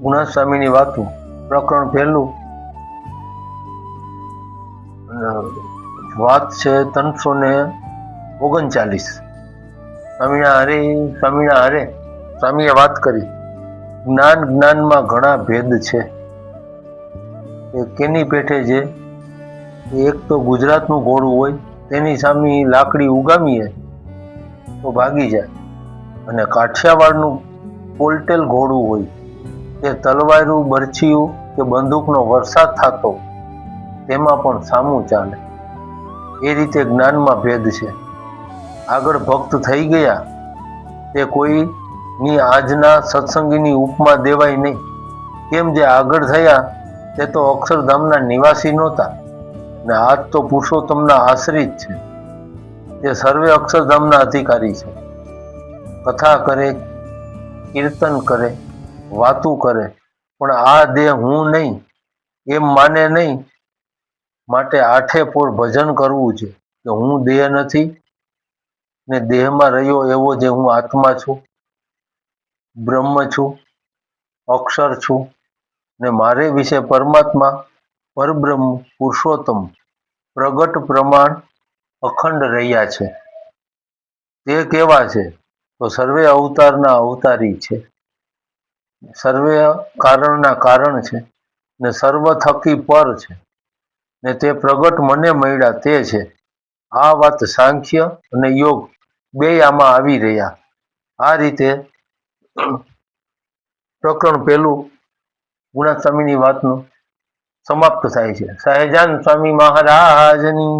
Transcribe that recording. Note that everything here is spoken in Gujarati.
ગુણાત સ્વામીની વાતું પ્રકરણ પહેલું વાત છે 339. સ્વામીના હારે સ્વામીએ વાત કરી જ્ઞાનમાં ઘણા ભેદ છે. એ કેની પેઠે છે? એક તો ગુજરાતનું ઘોડું હોય તેની સામે લાકડી ઉગામીએ તો ભાગી જાય, અને કાઠિયાવાડનું પોલટેલ ઘોડું હોય તે તલવારું, બરછીયું કે બંદૂકનો વરસાદ થતો તેમાં પણ સામું ચાલે. એ રીતે જ્ઞાનમાં ભેદ છે. આગળ ભક્ત થઈ ગયા તે કોઈની આજના સત્સંગીની ઉપમા દેવાય નહીં. કેમ, જે આગળ થયા તે તો અક્ષરધામના નિવાસી નહોતા, ને આજ તો પુરુષોત્તમના આશ્રિત છે. તે સર્વે અક્ષરધામના અધિકારી છે. કથા કરે, કીર્તન કરે, વાતું કરે, પણ આ દેહ હું નહીં એમ માને નહીં. માટે આઠે પોર ભજન કરવું છે કે હું દેહ નથી, ને દેહમાં રહ્યો એવો જે હું આત્મા છું, બ્રહ્મ છું, અક્ષર છું, ને મારે વિશે પરમાત્મા, પરબ્રહ્મ, પુરુષોત્તમ પ્રગટ પ્રમાણ અખંડ રહ્યા છે. તે કેવા છે? તો સર્વે અવતારના અવતારી છે, સર્વે કારણના કારણ છે, ને સર્વ થકી પર છે, ને તે પ્રગટ મને મળ્યા તે છે. આ વાત સાંખ્ય અને યોગ બેય આમાં આવી રહ્યા. આ રીતે પ્રકરણ પહેલું ગુણાત સ્વામીની વાતનું સમાપ્ત થાય છે. સહજાનંદ સ્વામી મહારાજની